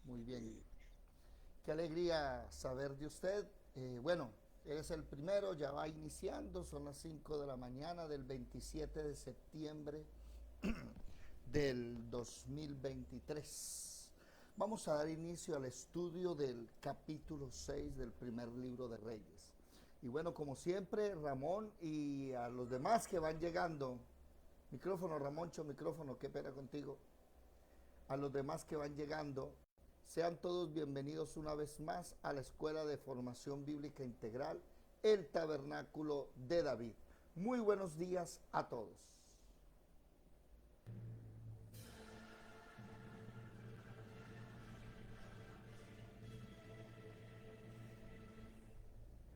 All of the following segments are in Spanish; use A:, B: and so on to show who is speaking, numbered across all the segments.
A: Muy bien. Qué alegría saber de usted. Bueno, es el primero, ya va iniciando, son las 5 de la mañana del 27 de septiembre del 2023. Vamos a dar inicio al estudio del capítulo 6 del primer libro de Reyes. Y bueno, como siempre, Ramón y a los demás que van llegando, micrófono, Ramoncho, micrófono, qué pena contigo. A los demás que van llegando, sean todos bienvenidos una vez más a la Escuela de Formación Bíblica Integral, el Tabernáculo de David. Muy buenos días a todos.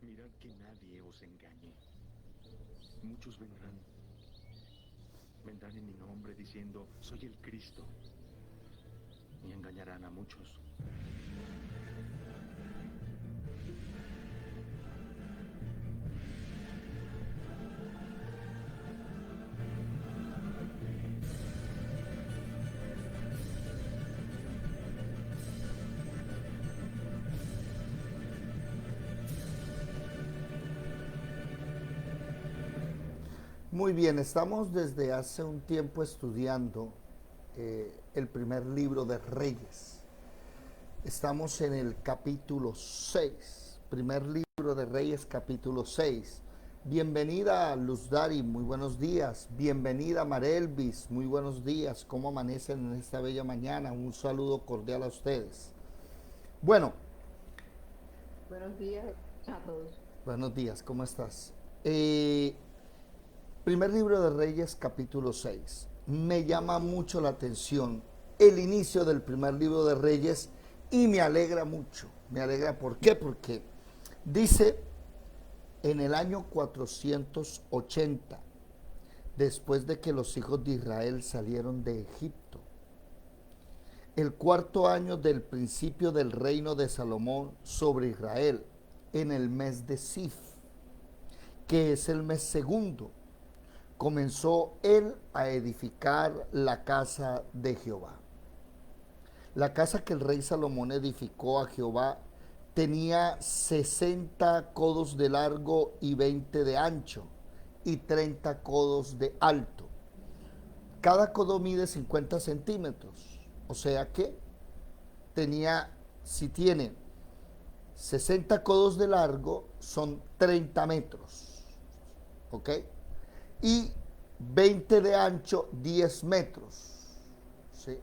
B: Mirad que nadie os engañe. Muchos vendrán en mi nombre diciendo, soy el Cristo, y engañarán a muchos.
A: Muy bien, estamos desde hace un tiempo estudiando el primer libro de Reyes. Estamos en el capítulo 6, primer libro de Reyes, capítulo 6. Bienvenida Luz Dari, muy buenos días. Bienvenida Marelvis, muy buenos días. ¿Cómo amanecen en esta bella mañana? Un saludo cordial a ustedes. Bueno,
C: Buenos días a todos.
A: buenos días, ¿cómo estás? Primer libro de Reyes, capítulo 6. Me llama mucho la atención el inicio del primer libro de Reyes y me alegra mucho. Me alegra, ¿por qué? Porque dice en el año 480, después de que los hijos de Israel salieron de Egipto, el cuarto año del principio del reino de Salomón sobre Israel, en el mes de Sif, que es el mes segundo, comenzó él a edificar la casa de Jehová. La casa que el rey Salomón edificó a Jehová tenía 60 codos de largo y 20 de ancho y 30 codos de alto. Cada codo mide 50 centímetros, o sea que si tiene 60 codos de largo, son 30 metros, ¿ok? Y 20 de ancho, 10 metros, ¿sí?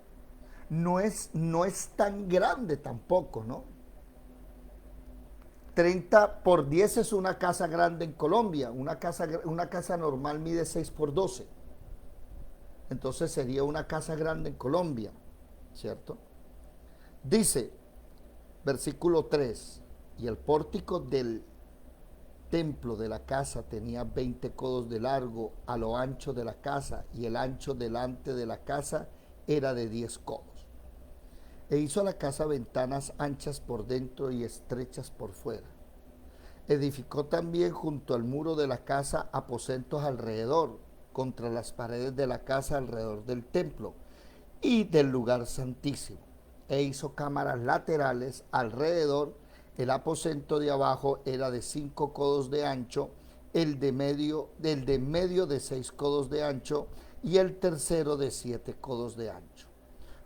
A: No es tan grande tampoco, ¿no? 30 por 10 es una casa grande en Colombia. Una casa normal mide 6 por 12. Entonces sería una casa grande en Colombia, ¿cierto? Dice, versículo 3, y el pórtico del templo de la casa tenía 20 codos de largo a lo ancho de la casa, y el ancho delante de la casa era de 10 codos. E hizo a la casa ventanas anchas por dentro y estrechas por fuera. Edificó también junto al muro de la casa aposentos alrededor, contra las paredes de la casa alrededor del templo y del lugar santísimo. E hizo cámaras laterales alrededor. El aposento de abajo era de 5 codos de ancho, el de medio de 6 codos de ancho y el tercero de 7 codos de ancho.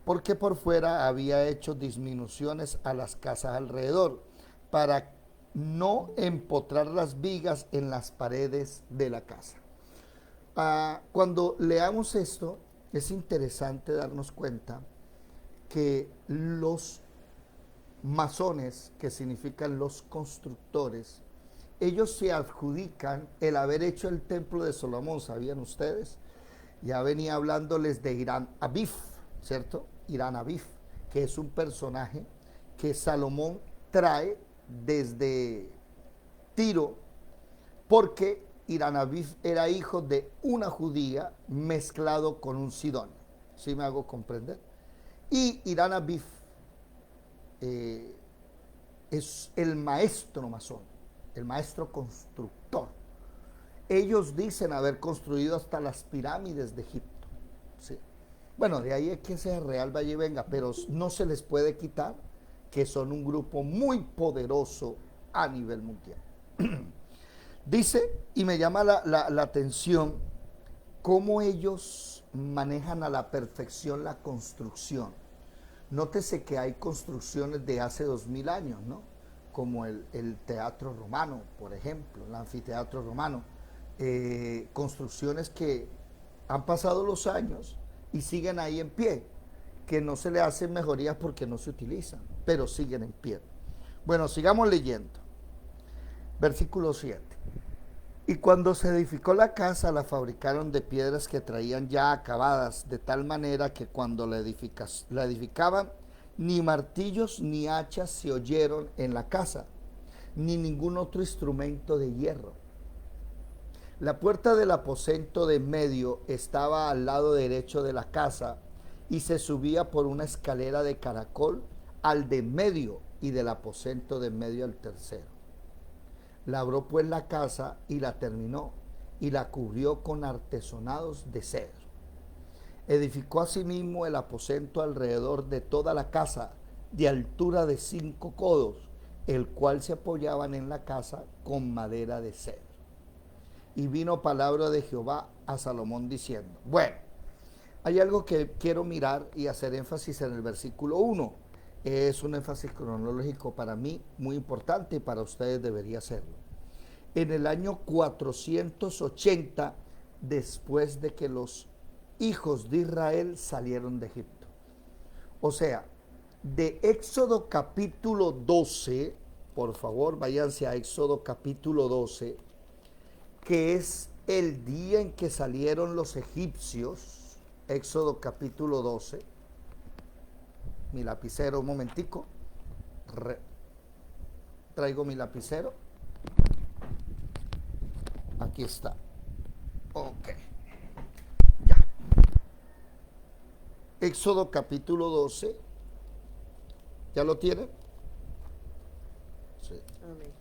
A: Porque por fuera había hecho disminuciones a las casas alrededor, para no empotrar las vigas en las paredes de la casa. Cuando leamos esto, es interesante darnos cuenta que los masones, que significan los constructores, ellos se adjudican el haber hecho el templo de Salomón. ¿Sabían ustedes? Ya venía hablándoles de Irán Abif, ¿cierto? Irán Abif, que es un personaje que Salomón trae desde Tiro, porque Irán Abif era hijo de una judía mezclado con un sidonio. ¿Sí me hago comprender? Y Irán Abif es el maestro masón, el maestro constructor. Ellos dicen haber construido hasta las pirámides de Egipto. ¿Sí? Bueno, de ahí es que sea Real Valle venga, pero no se les puede quitar que son un grupo muy poderoso a nivel mundial. Dice, y me llama la atención, cómo ellos manejan a la perfección la construcción. Nótese que hay construcciones de hace 2000 años, ¿no? Como el teatro romano, por ejemplo, el anfiteatro romano. Construcciones que han pasado los años y siguen ahí en pie, que no se le hacen mejorías porque no se utilizan, pero siguen en pie. Bueno, sigamos leyendo. Versículo 7. Y cuando se edificó la casa, la fabricaron de piedras que traían ya acabadas, de tal manera que cuando la edificaban, ni martillos ni hachas se oyeron en la casa, ni ningún otro instrumento de hierro. La puerta del aposento de en medio estaba al lado derecho de la casa y se subía por una escalera de caracol al de en medio y del aposento de en medio al tercero. Labró pues la casa y la terminó y la cubrió con artesonados de cedro. Edificó asimismo el aposento alrededor de toda la casa de altura de 5 codos, el cual se apoyaban en la casa con madera de cedro. Y vino palabra de Jehová a Salomón diciendo, bueno, hay algo que quiero mirar y hacer énfasis en el versículo 1. Es un énfasis cronológico para mí muy importante y para ustedes debería serlo. En el año 480, después de que los hijos de Israel salieron de Egipto. O sea, de Éxodo capítulo 12, por favor, váyanse a Éxodo capítulo 12, que es el día en que salieron los egipcios. Éxodo capítulo 12. Mi lapicero, un momentico. Traigo mi lapicero. Aquí está. Ok. Ya. Éxodo capítulo 12. ¿Ya lo tienen? Sí.
C: Amén.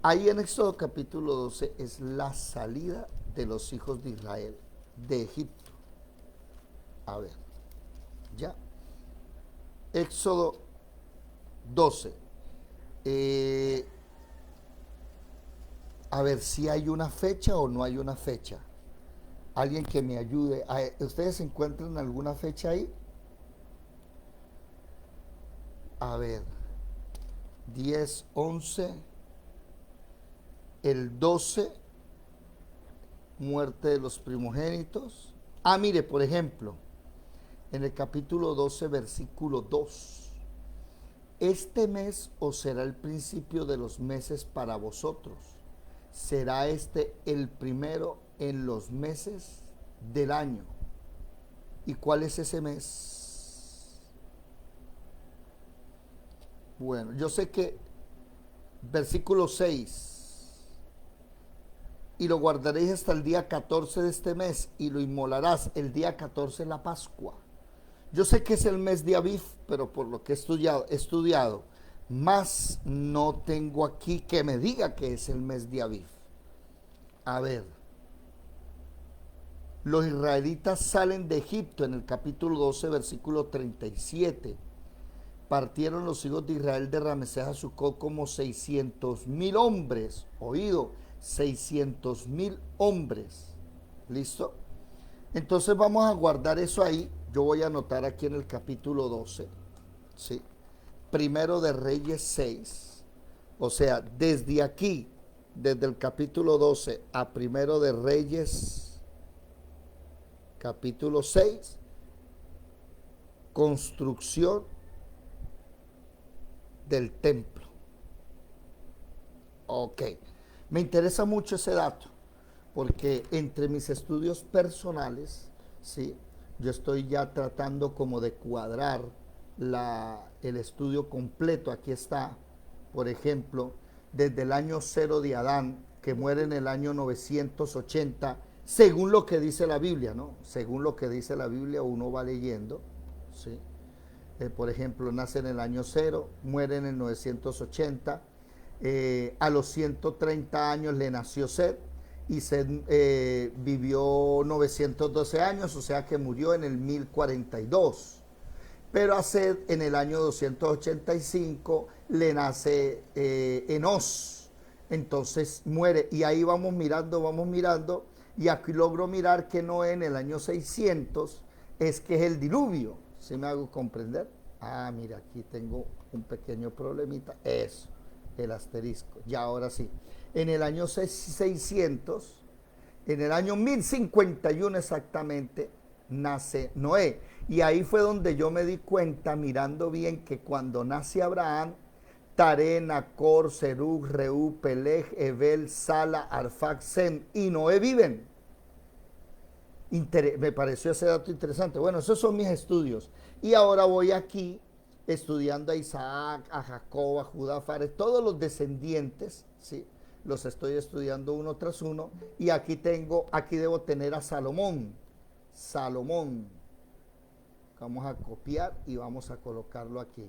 A: Ahí en Éxodo capítulo 12 es la salida de los hijos de Israel de Egipto. A ver, ya. Éxodo 12. A ver si hay una fecha o no hay una fecha. Alguien que me ayude. ¿Ustedes encuentran alguna fecha ahí? A ver, 10, 11, el 12, muerte de los primogénitos. Mire, por ejemplo, en el capítulo 12, versículo 2. Este mes os será el principio de los meses para vosotros. Será este el primero en los meses del año. ¿Y cuál es ese mes? Bueno, yo sé que versículo 6. Y lo guardaréis hasta el día 14 de este mes y lo inmolarás el día 14 de la Pascua. Yo sé que es el mes de Aviv, pero por lo que he estudiado, más no tengo aquí que me diga que es el mes de Aviv. A ver, los israelitas salen de Egipto en el capítulo 12, versículo 37. Partieron los hijos de Israel de Ramesés a Sucot como 600,000 hombres. Oído, 600,000 hombres. ¿Listo? Entonces vamos a guardar eso ahí. Yo voy a anotar aquí en el capítulo 12, ¿sí? Primero de Reyes 6, o sea, desde aquí, desde el capítulo 12 a Primero de Reyes, capítulo 6, construcción del templo. Ok, me interesa mucho ese dato, porque entre mis estudios personales, ¿sí?, yo estoy ya tratando como de cuadrar el estudio completo. Aquí está, por ejemplo, desde el año 0 de Adán, que muere en el año 980, según lo que dice la Biblia, ¿no? Según lo que dice la Biblia, uno va leyendo, ¿sí? Por ejemplo, nace en el año 0, muere en el 980, a los 130 años le nació Set, y vivió 912 años, o sea que murió en el 1042. Pero a Sed en el año 285 le nace Enos. Entonces muere. Y ahí vamos mirando. Y aquí logro mirar que Noé en el año 600 es que es el diluvio. ¿Sí me hago comprender? Ah, mira, aquí tengo un pequeño problemita. Eso, el asterisco. Ya ahora sí. En el año 600, en el año 1051 exactamente, nace Noé. Y ahí fue donde yo me di cuenta, mirando bien, que cuando nace Abraham, Taré, Nacor, Serug, Reú, Peleg, Ebel, Sala, Arfac, Sem y Noé viven. Me pareció ese dato interesante. Bueno, esos son mis estudios. Y ahora voy aquí estudiando a Isaac, a Jacob, a Judá, Fares, todos los descendientes, ¿sí? Los estoy estudiando uno tras uno. Y aquí debo tener a Salomón. Salomón. Vamos a copiar y vamos a colocarlo aquí.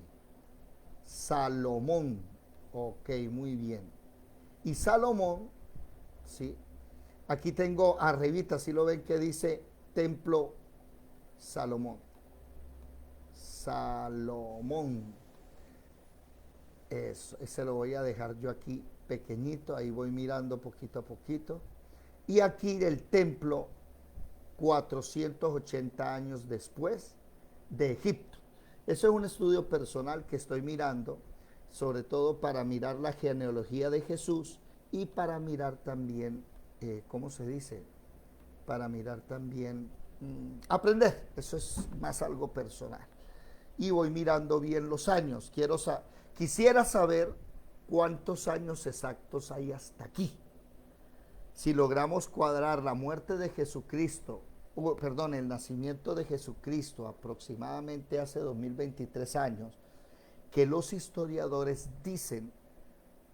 A: Salomón. Ok, muy bien. Y Salomón, ¿sí? Aquí tengo arribita, si lo ven, que dice Templo Salomón. Salomón. Eso, ese lo voy a dejar yo aquí pequeñito, ahí voy mirando poquito a poquito. Y aquí el templo, 480 años después de Egipto. Eso es un estudio personal que estoy mirando, sobre todo para mirar la genealogía de Jesús y para mirar también, ¿cómo se dice? Para mirar también, aprender. Eso es más algo personal. Y voy mirando bien los años. Quisiera saber cuántos años exactos hay hasta aquí. Si logramos cuadrar la muerte de Jesucristo, el nacimiento de Jesucristo aproximadamente hace 2023 años, que los historiadores dicen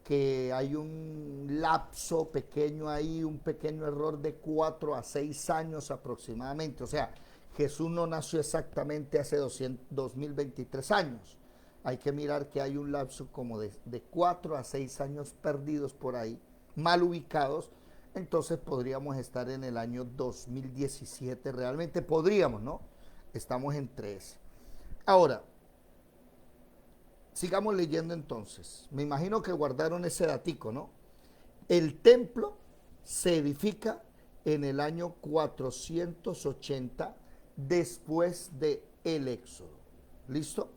A: que hay un lapso pequeño ahí, un pequeño error de 4 a 6 años aproximadamente. O sea, Jesús no nació exactamente hace 2023 años. Hay que mirar que hay un lapso como de 4 a 6 años perdidos por ahí, mal ubicados. Entonces podríamos estar en el año 2017, realmente podríamos, ¿no? Estamos entre ese. Ahora, sigamos leyendo entonces. Me imagino que guardaron ese datico, ¿no? El templo se edifica en el año 480 después de el Éxodo. ¿Listo?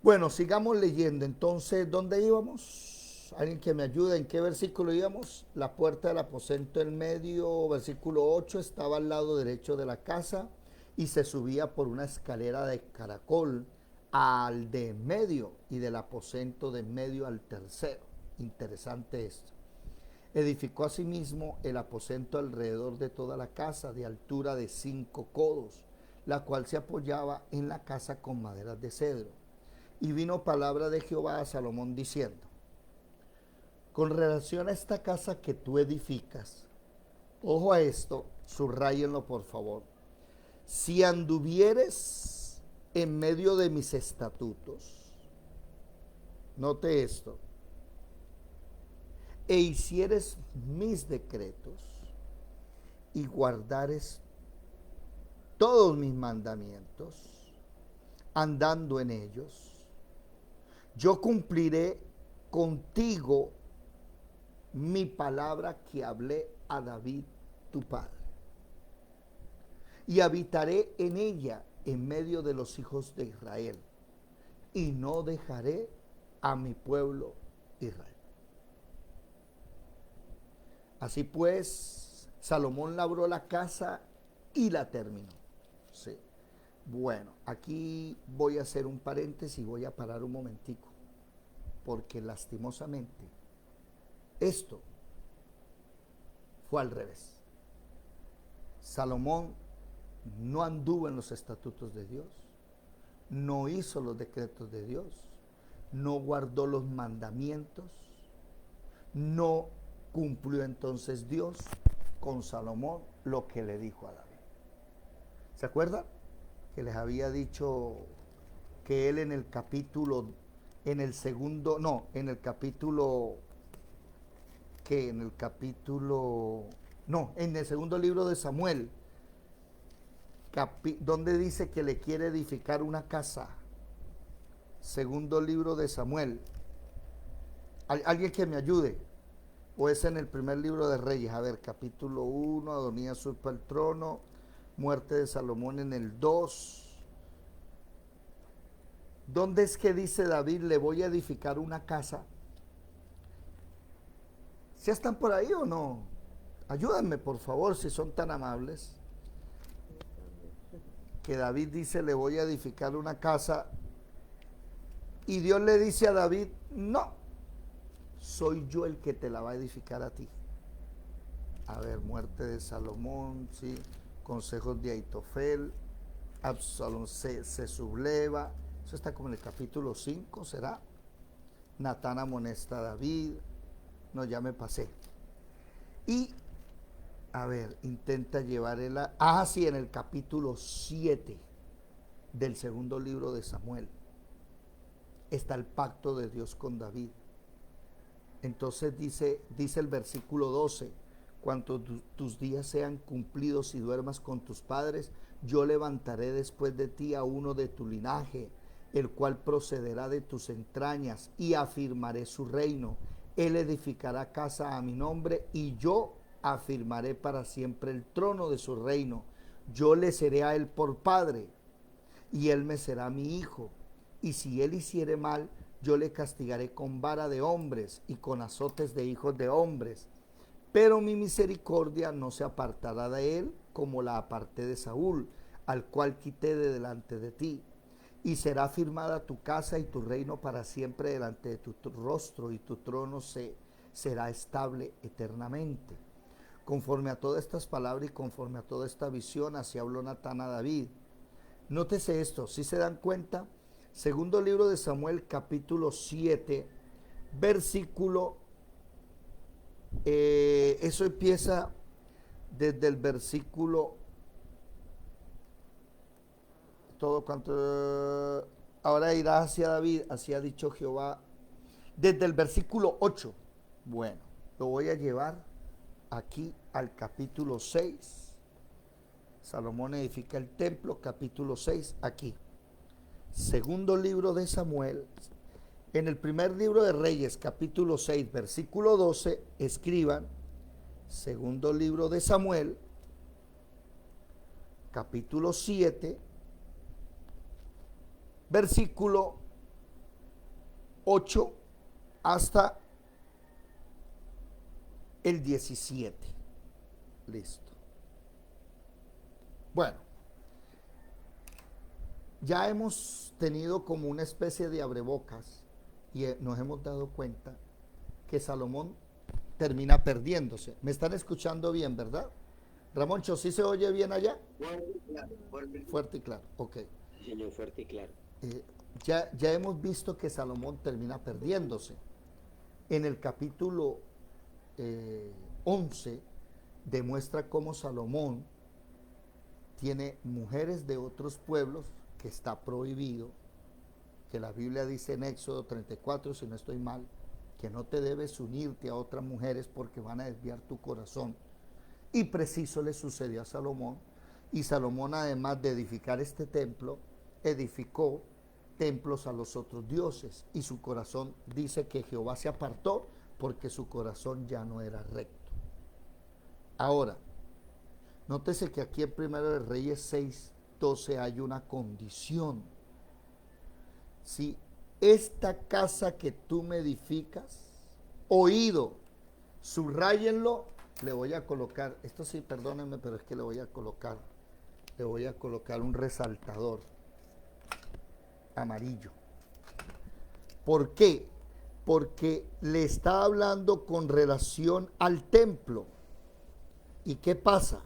A: Bueno, sigamos leyendo. Entonces, ¿dónde íbamos? Alguien que me ayude, ¿en qué versículo íbamos? La puerta del aposento en medio, versículo 8, estaba al lado derecho de la casa y se subía por una escalera de caracol al de en medio y del aposento de en medio al tercero. Interesante esto. Edificó asimismo el aposento alrededor de toda la casa de altura de 5 codos, la cual se apoyaba en la casa con maderas de cedro. Y vino palabra de Jehová a Salomón diciendo: con relación a esta casa que tú edificas, ojo a esto, subrayenlo por favor. Si anduvieres en medio de mis estatutos, note esto, e hicieres mis decretos y guardares todos mis mandamientos, andando en ellos, yo cumpliré contigo mi palabra que hablé a David tu padre, y habitaré en ella en medio de los hijos de Israel, y no dejaré a mi pueblo Israel. Así pues, Salomón labró la casa y la terminó. Sí. Bueno, aquí voy a hacer un paréntesis y voy a parar un momentico, porque lastimosamente esto fue al revés. Salomón no anduvo en los estatutos de Dios, no hizo los decretos de Dios, no guardó los mandamientos, no cumplió entonces Dios con Salomón lo que le dijo a David. ¿Se acuerdan? Que les había dicho que él en el capítulo, en el segundo libro de Samuel, ¿Dónde dice que le quiere edificar una casa? Segundo libro de Samuel. Alguien que me ayude. ¿O es en el primer libro de Reyes? A ver, capítulo 1, Adonías usurpa el trono, muerte de Salomón en el 2. ¿Dónde es que dice David, le voy a edificar una casa? ¿Ya están por ahí o no? Ayúdenme, por favor, si son tan amables. Que David dice, le voy a edificar una casa. Y Dios le dice a David, no, soy yo el que te la va a edificar a ti. A ver, muerte de Salomón, sí, consejos de Aitofel, Absalón se subleva. Eso está como en el capítulo 5, ¿será? Natán amonesta a David. No, ya me pasé. Y, a ver, intenta llevar el... sí, en el capítulo 7 del segundo libro de Samuel está el pacto de Dios con David. Entonces dice el versículo 12, cuando tus días sean cumplidos y duermas con tus padres, yo levantaré después de ti a uno de tu linaje, el cual procederá de tus entrañas, y afirmaré su reino. Él edificará casa a mi nombre, y yo afirmaré para siempre el trono de su reino. Yo le seré a él por padre, y él me será mi hijo. Y si él hiciere mal, yo le castigaré con vara de hombres y con azotes de hijos de hombres. Pero mi misericordia no se apartará de él, como la aparté de Saúl, al cual quité de delante de ti. Y será firmada tu casa y tu reino para siempre delante de tu rostro, y tu trono será estable eternamente. Conforme a todas estas palabras y conforme a toda esta visión, así habló Natán a David. Nótese esto, si se dan cuenta, segundo libro de Samuel, capítulo 7, versículo, eso empieza desde el versículo, todo cuanto, ahora irá hacia David, así ha dicho Jehová, desde el versículo 8. Bueno, lo voy a llevar aquí al capítulo 6. Salomón edifica el templo, capítulo 6, aquí. Segundo libro de Samuel, en el primer libro de Reyes, capítulo 6, versículo 12, escriban, segundo libro de Samuel, capítulo 7, versículo 8 hasta el 17. Listo. Bueno, ya hemos tenido como una especie de abrebocas y nos hemos dado cuenta que Salomón termina perdiéndose. ¿Me están escuchando bien, verdad? Ramoncho, ¿sí se oye bien allá? Fuerte y claro, ok.
D: Sí, señor, fuerte y claro.
A: Ya hemos visto que Salomón termina perdiéndose. En el capítulo 11 demuestra cómo Salomón tiene mujeres de otros pueblos, que está prohibido, que la Biblia dice en Éxodo 34, si no estoy mal, que no te debes unirte a otras mujeres porque van a desviar tu corazón. Y preciso le sucedió a Salomón, y Salomón, además de edificar este templo, edificó templos a los otros dioses, y su corazón, dice que Jehová se apartó porque su corazón ya no era recto. Ahora, nótese que aquí en Primero de Reyes 6:12 hay una condición. Si esta casa que tú me edificas, oído, subrayenlo, le voy a colocar, esto sí, perdónenme, pero es que le voy a colocar un resaltador amarillo. ¿Por qué? Porque le está hablando con relación al templo. ¿Y qué pasa?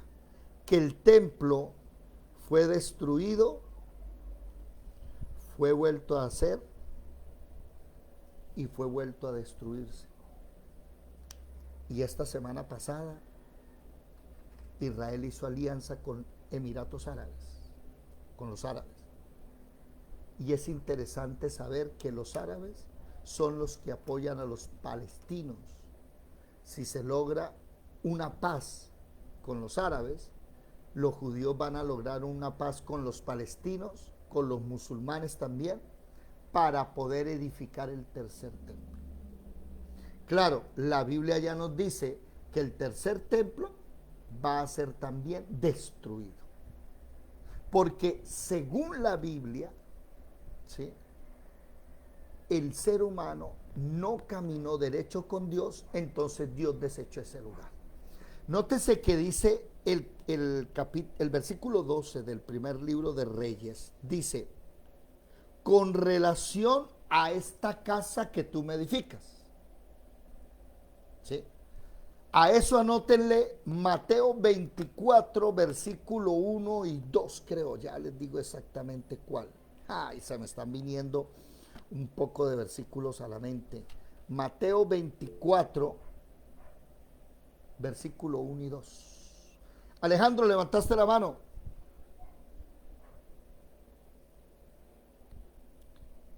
A: Que el templo fue destruido, fue vuelto a hacer y fue vuelto a destruirse. Y esta semana pasada Israel hizo alianza con Emiratos Árabes, con los árabes. Y es interesante saber que los árabes son los que apoyan a los palestinos. Si se logra una paz con los árabes, los judíos van a lograr una paz con los palestinos, con los musulmanes también, para poder edificar el tercer templo. Claro, la Biblia ya nos dice que el tercer templo va a ser también destruido. Porque según la Biblia, ¿sí?, el ser humano no caminó derecho con Dios, entonces Dios desechó ese lugar. Nótese que dice el versículo 12 del primer libro de Reyes, dice, con relación a esta casa que tú me edificas. ¿Sí? A eso anótenle Mateo 24, versículo 1 y 2, creo, ya les digo exactamente cuál. Ay, se me están viniendo un poco de versículos a la mente. Mateo 24, versículo 1 y 2. Alejandro, levantaste la mano.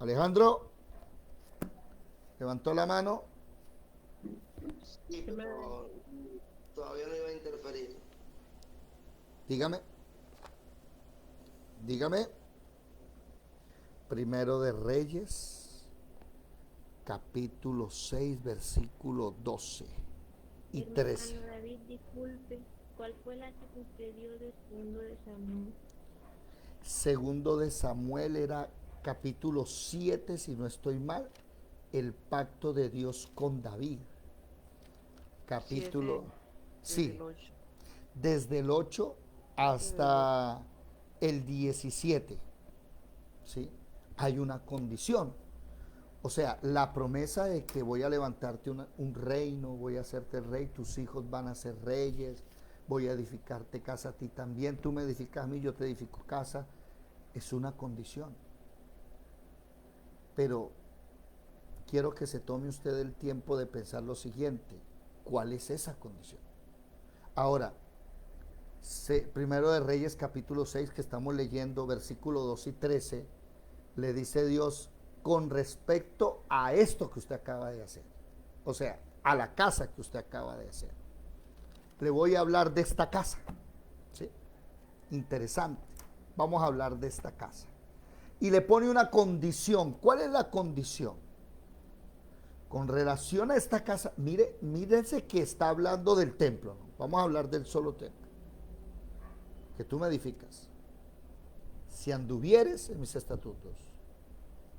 A: Alejandro, levantó la mano.
D: Sí, pero todavía no iba a interferir.
A: Dígame. Dígame. Primero de Reyes, capítulo 6, versículo 12 y 13.
E: Hermano David, disculpe, ¿cuál fue la que usted dio de segundo de Samuel?
A: Segundo de Samuel era capítulo 7, si no estoy mal, el pacto de Dios con David. Capítulo, sí, desde el 8 hasta el 17, ¿sí? Hay una condición. O sea, la promesa de que voy a levantarte un reino, voy a hacerte rey, tus hijos van a ser reyes, voy a edificarte casa a ti también, tú me edificas a mí, yo te edifico casa, es una condición. Pero quiero que se tome usted el tiempo de pensar lo siguiente, ¿cuál es esa condición? Ahora, primero de Reyes capítulo 6 que estamos leyendo, versículo 2 y 13, le dice Dios con respecto a esto que usted acaba de hacer, o sea, a la casa que usted acaba de hacer. Le voy a hablar de esta casa, ¿sí? Interesante, vamos a hablar de esta casa. Y le pone una condición. ¿Cuál es la condición? Con relación a esta casa, mírense que está hablando del templo, ¿no? Vamos a hablar del solo templo que tú me edificas. Si anduvieres en mis estatutos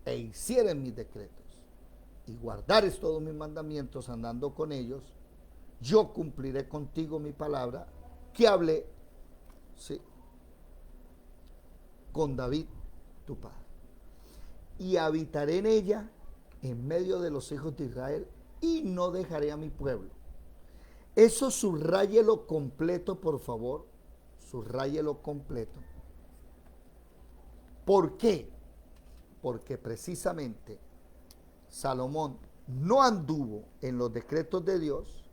A: e hicieres mis decretos y guardares todos mis mandamientos andando con ellos, yo cumpliré contigo mi palabra que hablé, sí, con David tu padre, y habitaré en ella en medio de los hijos de Israel y no dejaré a mi pueblo. Eso subráyelo completo, por favor, subráyelo completo. ¿Por qué? Porque precisamente Salomón no anduvo en los decretos de Dios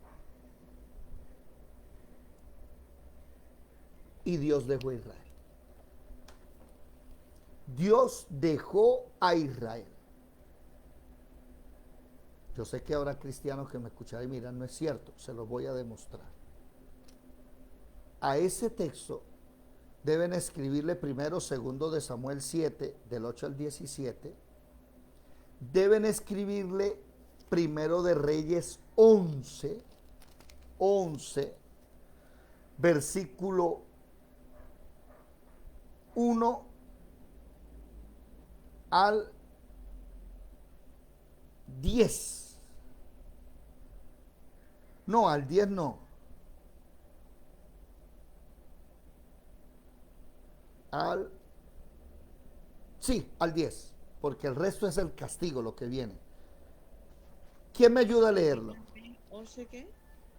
A: y Dios dejó a Israel. Dios dejó a Israel. Yo sé que ahora cristianos que me escuchan y miran, no es cierto, se los voy a demostrar. A ese texto deben escribirle primero segundo de Samuel 7, del 8 al 17. Deben escribirle primero de Reyes 11, versículo 1 al 10. No, al 10 no. Al 10, porque el resto es el castigo, lo que viene. ¿Quién me ayuda a leerlo?
F: ¿11 qué?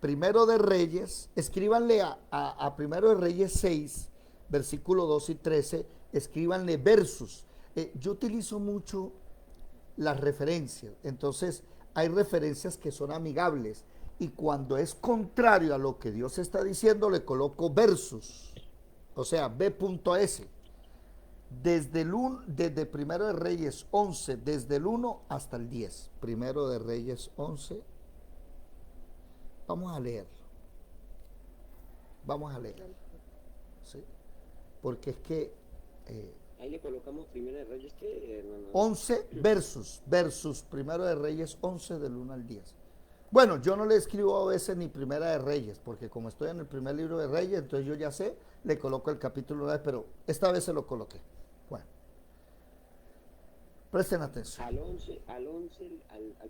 A: Primero de Reyes, escríbanle a Primero de Reyes 6, versículo 2 y 13, escríbanle versos. Yo utilizo mucho las referencias, entonces hay referencias que son amigables y cuando es contrario a lo que Dios está diciendo le coloco versos, o sea, B.S. Desde Primero de Reyes 11, desde el 1 hasta el 10. Primero de Reyes 11. Vamos a leerlo. ¿sí? Porque es que
F: Ahí le colocamos Primera de Reyes, ¿qué, hermano?
A: 11 versus Primero de Reyes 11 del 1 al 10. Bueno, yo no le escribo a veces ni Primera de Reyes, porque como estoy en el primer libro de Reyes, entonces yo ya sé, le coloco el capítulo 9, pero esta vez se lo coloqué. Bueno, presten atención.
F: Al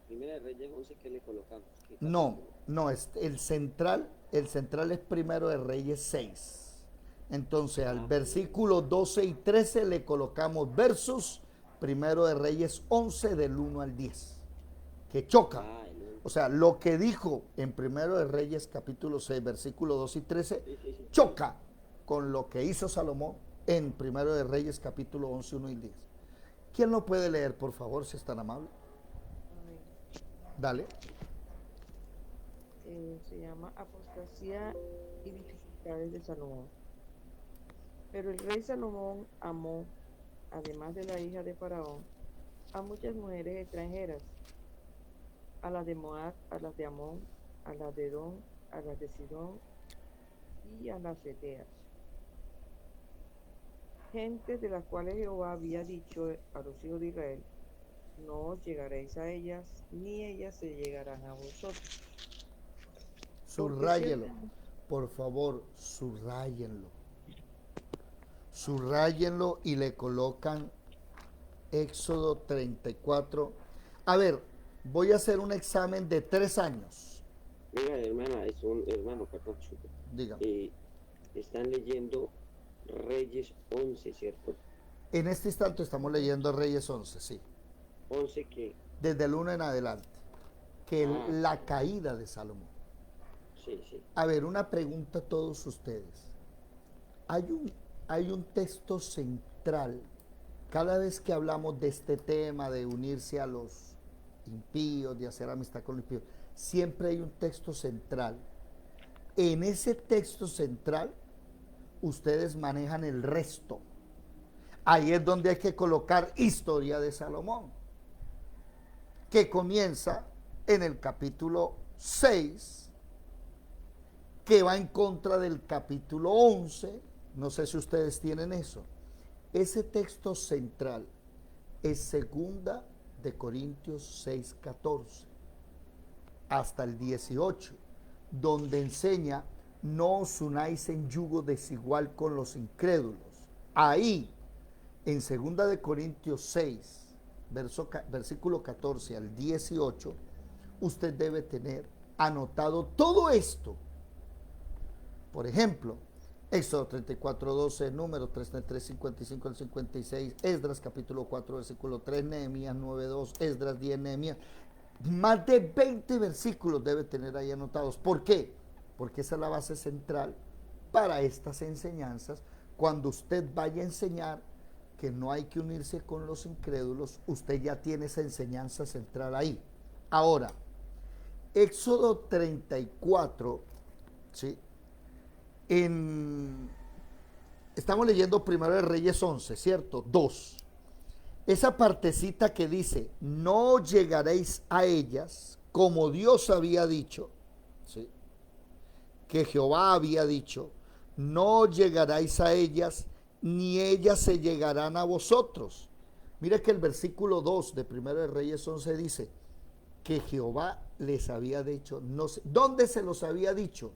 F: Primera de Reyes 11, ¿qué le colocamos? ¿Qué
A: No,
F: capítulo?
A: no, el central es Primero de Reyes 6. Entonces al versículo 12 y 13 le colocamos versus Primero de Reyes 11 del 1 al 10, que choca. O sea, lo que dijo en Primero de Reyes capítulo 6, versículo 2 y 13,
F: Sí.
A: choca con lo que hizo Salomón en Primero de Reyes capítulo 11, 1 y 10. ¿Quién lo puede leer, por favor, si es tan amable?
C: A ver,
A: Dale.
C: se llama Apostasía y dificultades de Salomón. Pero el rey Salomón amó, además de la hija de Faraón, a muchas mujeres extranjeras, a las de Moab, a las de Amón, a las de Edom, a las de Sidón y a las eteas, gente de las cuales Jehová había dicho a los hijos de Israel: no os llegaréis a ellas, ni ellas se llegarán a vosotros.
A: Subrayelo, por favor, subrayenlo. Subrayenlo y le colocan Éxodo 34. A ver, voy a hacer un examen de 3 años.
F: Venga, hermano, perdón,
A: Dígame.
F: están leyendo Reyes 11, ¿cierto?
A: En este instante estamos leyendo Reyes 11, sí.
F: 11 que...
A: Desde el 1 en adelante. La caída de Salomón.
F: Sí.
A: A ver, una pregunta a todos ustedes. Hay un texto central. Cada vez que hablamos de este tema, de unirse a los impíos, de hacer amistad con los impíos, siempre hay un texto central. En ese texto central, ustedes manejan el resto. Ahí es donde hay que colocar historia de Salomón, que comienza en el capítulo 6, que va en contra del capítulo 11. No sé si ustedes tienen eso. Ese texto central es segunda de Corintios 6:14 hasta el 18, donde enseña: no os unáis en yugo desigual con los incrédulos. Ahí, en segunda de Corintios 6, versículo 14 al 18, usted debe tener anotado todo esto. Por ejemplo, Éxodo 34:12, Números 33, 55 al 56, Esdras capítulo 4, versículo 3, Nehemías 9:2, Esdras 10, Nehemías. Más de 20 versículos debe tener ahí anotados. ¿Por qué? Porque esa es la base central para estas enseñanzas. Cuando usted vaya a enseñar que no hay que unirse con los incrédulos, usted ya tiene esa enseñanza central ahí. Ahora, Éxodo 34, ¿sí? Estamos leyendo Primero de Reyes 11, ¿cierto? 2. Esa partecita que dice: no llegaréis a ellas, como Dios había dicho, ¿sí? Que Jehová había dicho: no llegaréis a ellas, ni ellas se llegarán a vosotros. Mire que el versículo 2 de Primero de Reyes 11 dice que Jehová les había dicho, no sé, ¿dónde se los había dicho?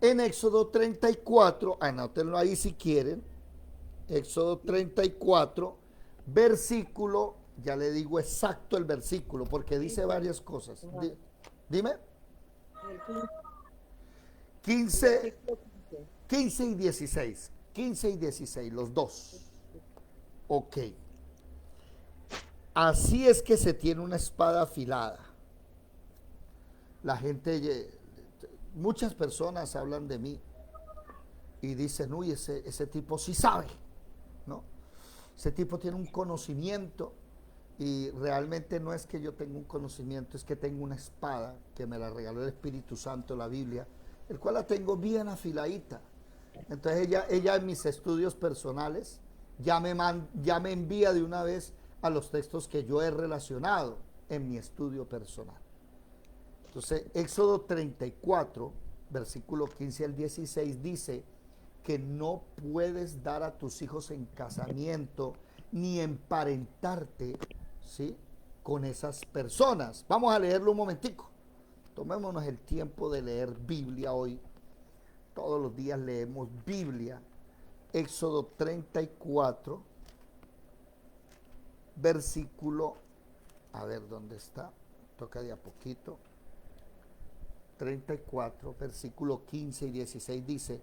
A: En Éxodo 34, anótenlo ahí si quieren, Éxodo 34, versículo, ya le digo exacto el versículo, porque dice varias cosas. Dime. 15 y 16. 15 y 16, los dos. Ok. Así es que se tiene una espada afilada. La gente, muchas personas hablan de mí y dicen: uy, ese tipo sí sabe, ¿no? Ese tipo tiene un conocimiento. Y realmente no es que yo tenga un conocimiento, es que tengo una espada que me la regaló el Espíritu Santo, la Biblia, el cual la tengo bien afiladita. Entonces ella en mis estudios personales ya me envía de una vez a los textos que yo he relacionado en mi estudio personal. Entonces, Éxodo 34, versículo 15 al 16 dice que no puedes dar a tus hijos en casamiento ni emparentarte, ¿sí?, con esas personas. Vamos a leerlo un momentico. Tomémonos el tiempo de leer Biblia hoy. Todos los días leemos Biblia. Éxodo 34, versículo, a ver dónde está, toca de a poquito. 34, versículo 15 y 16 dice: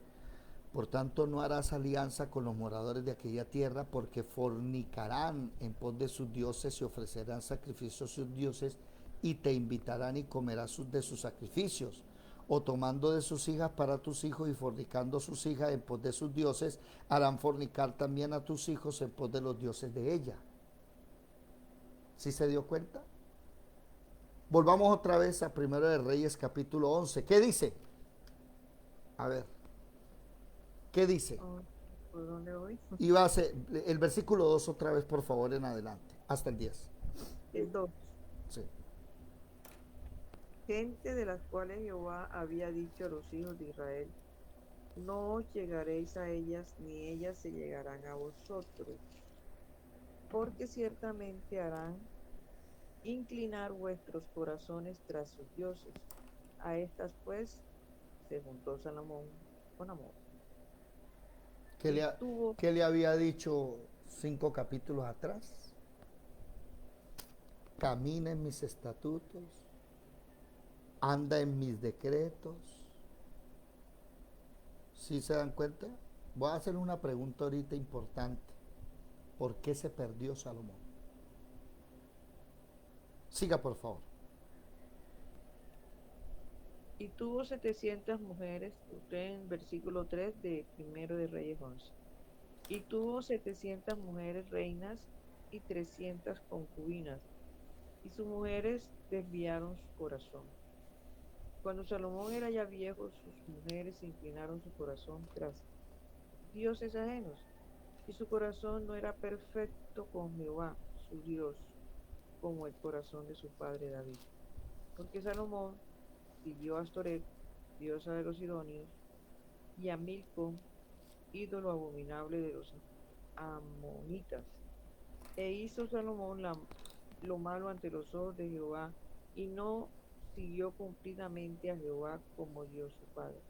A: por tanto no harás alianza con los moradores de aquella tierra, porque fornicarán en pos de sus dioses y ofrecerán sacrificios a sus dioses, y te invitarán y comerás de sus sacrificios. O tomando de sus hijas para tus hijos y fornicando sus hijas en pos de sus dioses, harán fornicar también a tus hijos en pos de los dioses de ella. ¿Sí se dio cuenta? Volvamos otra vez a Primero de Reyes capítulo 11. ¿Qué dice? A ver. ¿Qué dice?
C: ¿Por dónde voy?
A: Y va a ser el versículo 2 otra vez, por favor, en adelante, hasta el 10.
C: El 2.
A: Sí.
C: Gente de las cuales Jehová había dicho a los hijos de Israel: no os llegaréis a ellas, ni ellas se llegarán a vosotros, porque ciertamente harán inclinar vuestros corazones tras sus dioses. A estas pues se juntó Salomón con amor.
A: ¿Qué le había dicho 5 capítulos atrás? Camina en mis estatutos, anda en mis decretos. ¿Sí se dan cuenta? Voy a hacer una pregunta ahorita importante. ¿Por qué se perdió Salomón? Siga, por favor.
C: Y tuvo 700 mujeres, usted en versículo 3 de Primero de Reyes 11. Y tuvo 700 mujeres reinas y 300 concubinas, y sus mujeres desviaron su corazón. Cuando Salomón era ya viejo, sus mujeres inclinaron su corazón tras dioses ajenos, y su corazón no era perfecto con Jehová, su Dios, como el corazón de su padre David. Porque Salomón siguió a Astoret, diosa de los sidonios, y a Milcom, ídolo abominable de los amonitas. E hizo Salomón lo malo ante los ojos de Jehová, y no siguió cumplidamente a Jehová como Dios su padre.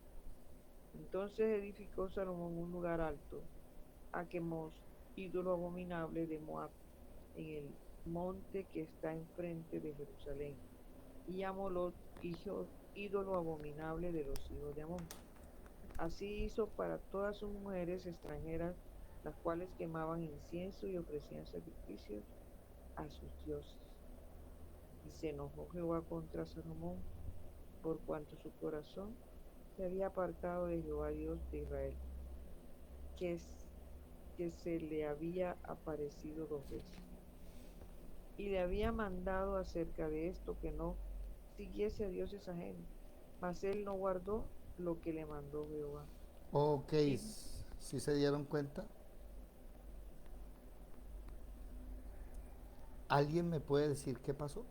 C: Entonces edificó Salomón un lugar alto, a Quemos, ídolo abominable de Moab, en el monte que está enfrente de Jerusalén, y a Molot, ídolo abominable de los hijos de Amón. Así hizo para todas sus mujeres extranjeras, las cuales quemaban incienso y ofrecían sacrificios a sus dioses. Y se enojó Jehová contra Salomón, por cuanto su corazón se había apartado de Jehová Dios de Israel, que se le había aparecido 2 veces. Y le había mandado acerca de esto que no siguiese a dioses ajenos, mas él no guardó lo que le mandó Jehová.
A: Ok, ¿sí se dieron cuenta? ¿Alguien me puede decir qué pasó?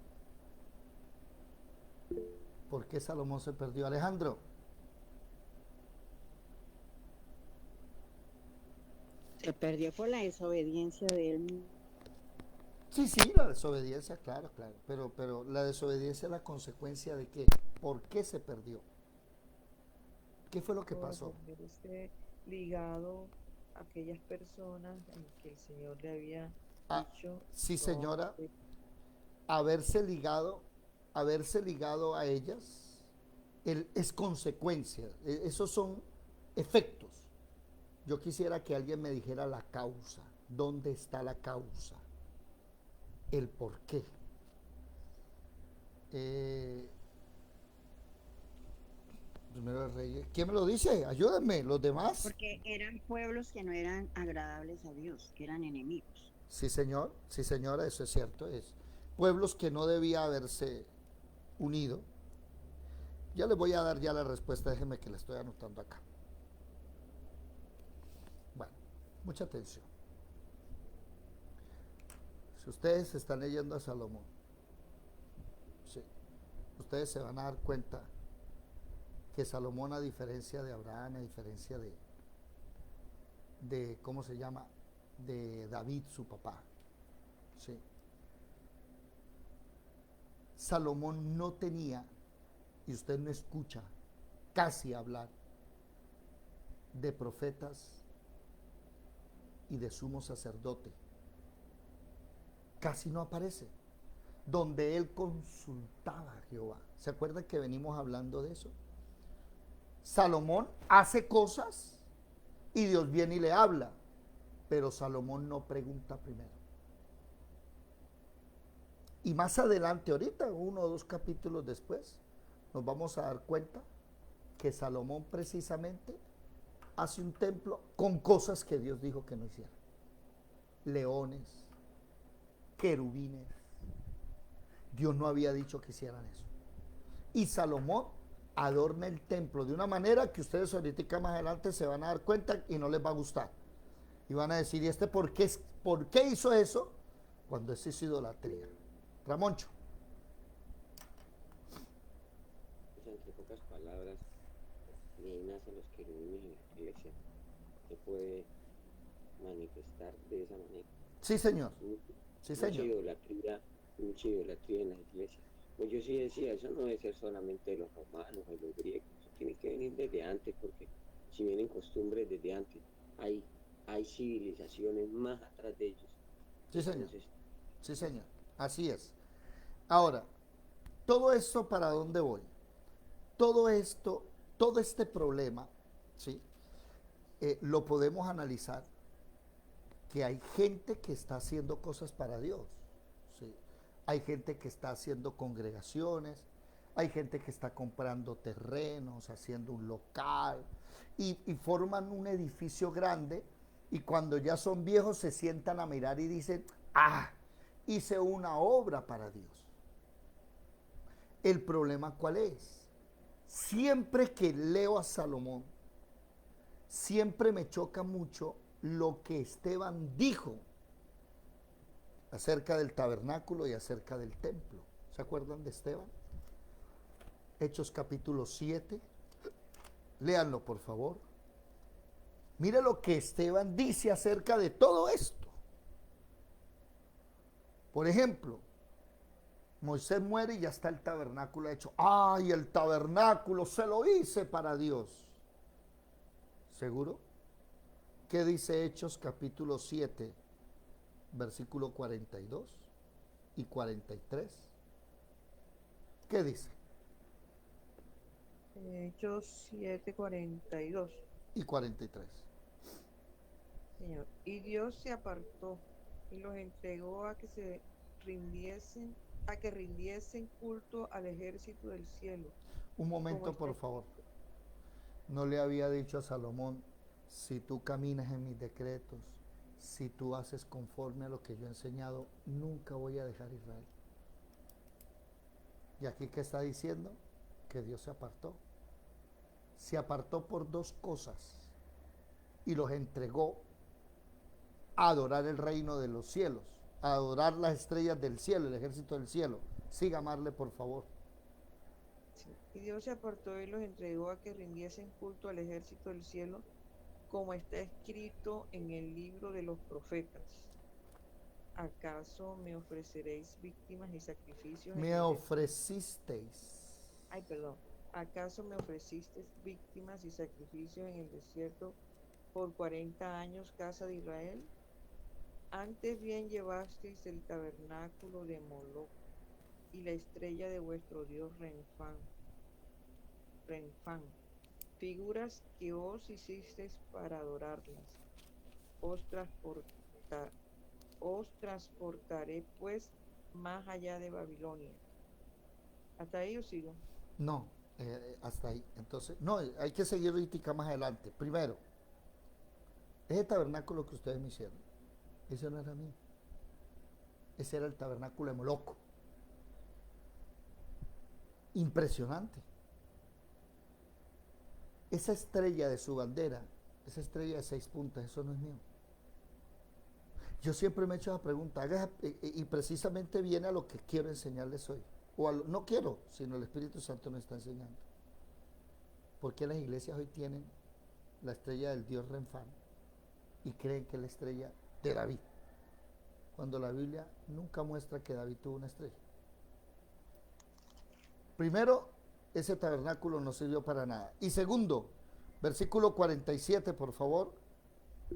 A: ¿Por qué Salomón se perdió? Alejandro.
G: Se perdió por la desobediencia de él.
A: Sí, la desobediencia, claro. Pero la desobediencia es la consecuencia de qué. ¿Por qué se perdió? ¿Qué fue lo que pasó?
C: Por haberse ligado a aquellas personas en que el Señor le había dicho.
A: Sí,
C: no,
A: señora. Haberse ligado a ellas es consecuencia. Esos son efectos. Yo quisiera que alguien me dijera la causa. ¿Dónde está la causa? El por qué. Primero de Reyes. ¿Quién me lo dice? Ayúdenme, los demás.
G: Porque eran pueblos que no eran agradables a Dios, que eran enemigos.
A: Sí, señor. Sí, señora, eso es cierto. Es pueblos que no debía haberse unido. Ya les voy a dar ya la respuesta. Déjenme que la estoy anotando acá. Bueno, mucha atención. Si ustedes están leyendo a Salomón, sí, ustedes se van a dar cuenta que Salomón, a diferencia de Abraham, a diferencia ¿cómo se llama? De David, su papá. ¿Sí? Salomón no tenía, y usted no escucha casi hablar de profetas y de sumo sacerdote. Casi no aparece. Donde él consultaba a Jehová. ¿Se acuerdan que venimos hablando de eso? Salomón hace cosas y Dios viene y le habla, pero Salomón no pregunta primero. Y más adelante, ahorita, 1 o 2 capítulos después, nos vamos a dar cuenta que Salomón precisamente hace un templo con cosas que Dios dijo que no hiciera. Leones, querubines. Dios no había dicho que hicieran eso. Y Salomón adorna el templo de una manera que ustedes ahorita más adelante se van a dar cuenta y no les va a gustar. Y van a decir, ¿y este por qué hizo eso? Cuando eso es idolatría. Ramoncho.
F: Pues, entre pocas palabras, ni nacen los querubines en la iglesia. Se puede manifestar de esa manera.
A: Sí, señor. Sí,
F: Mucha
A: señor.
F: idolatría en las iglesias. Pues yo sí decía, eso no debe ser solamente de los romanos o de los griegos, eso tiene que venir desde antes, porque si vienen costumbres desde antes, hay civilizaciones más atrás de ellos.
A: Sí, señor.
F: Entonces,
A: Sí, señor. Así es. Ahora, todo esto, ¿para dónde voy? Todo esto, todo este problema, ¿sí? Lo podemos analizar, que hay gente que está haciendo cosas para Dios, ¿sí? Hay gente que está haciendo congregaciones, hay gente que está comprando terrenos, haciendo un local, y forman un edificio grande, y cuando ya son viejos se sientan a mirar y dicen, hice una obra para Dios. El problema, ¿cuál es? Siempre que leo a Salomón, siempre me choca mucho lo que Esteban dijo acerca del tabernáculo y acerca del templo. ¿Se acuerdan de Esteban? Hechos capítulo 7. Léanlo, por favor. Mire lo que Esteban dice acerca de todo esto. Por ejemplo, Moisés muere y ya está el tabernáculo hecho. ¡Ay, el tabernáculo se lo hice para Dios! ¿Seguro? ¿Qué dice Hechos capítulo 7, versículo 42 y 43? ¿Qué dice?
C: Hechos 7:42.
A: Y 43.
C: Señor. Y Dios se apartó y los entregó a que rindiesen culto al ejército del cielo.
A: Un momento, por favor. No le había dicho a Salomón, si tú caminas en mis decretos, si tú haces conforme a lo que yo he enseñado, nunca voy a dejar Israel. ¿Y aquí qué está diciendo? Que Dios se apartó. Se apartó por 2 cosas y los entregó a adorar el reino de los cielos, a adorar las estrellas del cielo, el ejército del cielo. Siga, Marle, por favor.
C: Sí. Y Dios se apartó y los entregó a que rindiesen culto al ejército del cielo, como está escrito en el libro de los profetas. ¿Acaso me ofreceréis víctimas y sacrificios? ¿Acaso me ofreciste víctimas y sacrificios en el desierto por 40 años, casa de Israel? Antes bien llevasteis el tabernáculo de Moloc y la estrella de vuestro dios Renfán, figuras que os hicisteis para adorarlas. Os transportaré pues más allá de Babilonia. ¿Hasta ahí os sigo?
A: No, hasta ahí. Entonces, no, hay que seguir ahorita más adelante. Primero, ese tabernáculo que ustedes me hicieron, ese no era mío. Ese era el tabernáculo de Moloco. Impresionante. Esa estrella de su bandera, esa estrella de 6 puntas, eso no es mío. Yo siempre me he hecho esa pregunta, y precisamente viene a lo que quiero enseñarles hoy. No quiero, sino el Espíritu Santo me está enseñando. ¿Por qué las iglesias hoy tienen la estrella del dios Renfán? y creen que es la estrella de David, cuando la Biblia nunca muestra que David tuvo una estrella. Primero, ese tabernáculo no sirvió para nada. Y segundo, versículo 47, por favor,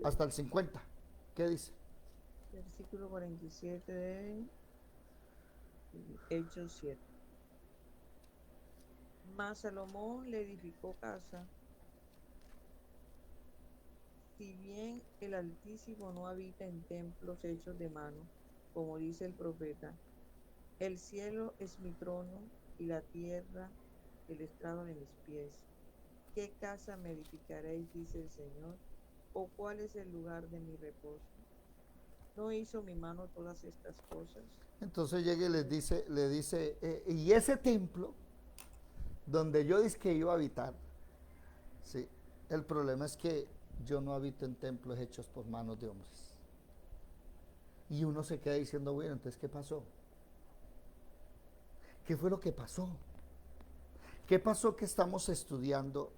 A: hasta el 50. ¿Qué dice?
C: Versículo 47 de Hechos 7. Mas Salomón le edificó casa, si bien el Altísimo no habita en templos hechos de mano, como dice el profeta, el cielo es mi trono y la tierra el estrado de mis pies. ¿Qué casa me edificaréis, dice el Señor? ¿O cuál es el lugar de mi reposo? ¿No hizo mi mano todas estas cosas?
A: Entonces llega y le dice, y ese templo donde yo dije que iba a habitar, sí, el problema es que yo no habito en templos hechos por manos de hombres. Y uno se queda diciendo, bueno, entonces ¿qué pasó? ¿Qué fue lo que pasó? ¿Qué pasó que estamos estudiando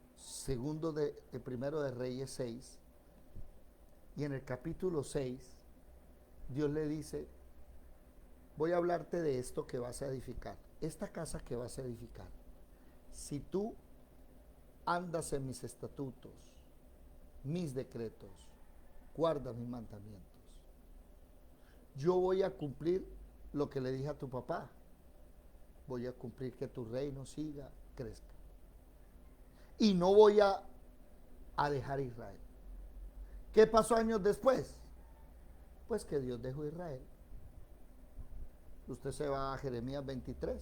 A: primero de Reyes 6? Y en el capítulo 6, Dios le dice, voy a hablarte de esto que vas a edificar, esta casa que vas a edificar. Si tú andas en mis estatutos, mis decretos, guardas mis mandamientos, yo voy a cumplir lo que le dije a tu papá. Voy a cumplir que tu reino siga, crezca. Y no voy a dejar Israel. ¿Qué pasó años después? Pues que Dios dejó Israel. Usted se va a Jeremías 23.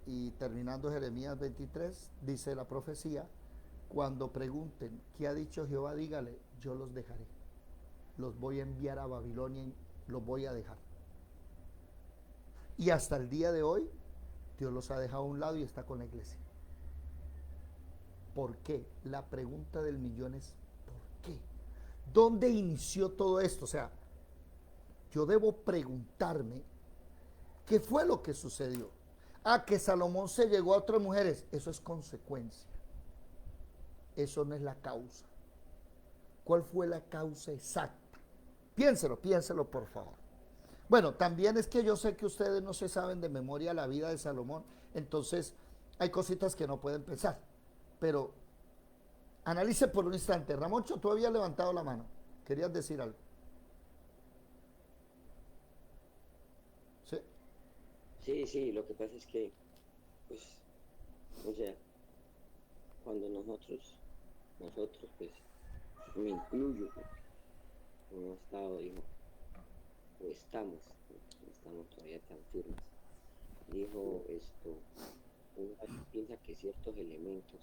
A: Y terminando Jeremías 23, dice la profecía, cuando pregunten, ¿qué ha dicho Jehová? Dígale, yo los dejaré. Los voy a enviar a Babilonia y los voy a dejar. Y hasta el día de hoy, Dios los ha dejado a un lado y está con la iglesia. ¿Por qué? La pregunta del millón es, ¿por qué? ¿Dónde inició todo esto? O sea, yo debo preguntarme, ¿qué fue lo que sucedió? Que Salomón se llegó a otras mujeres, eso es consecuencia. Eso no es la causa. ¿Cuál fue la causa exacta? Piénselo por favor. Bueno, también es que yo sé que ustedes no se saben de memoria la vida de Salomón, entonces hay cositas que no pueden pensar, pero analice por un instante. Ramoncho, tú habías levantado la mano, querías decir algo. ¿Sí?
F: Sí, lo que pasa es que, pues, o sea, cuando nosotros, pues, me incluyo, no he estado, dijo, o estamos todavía tan firmes. Dijo esto, uno piensa que ciertos elementos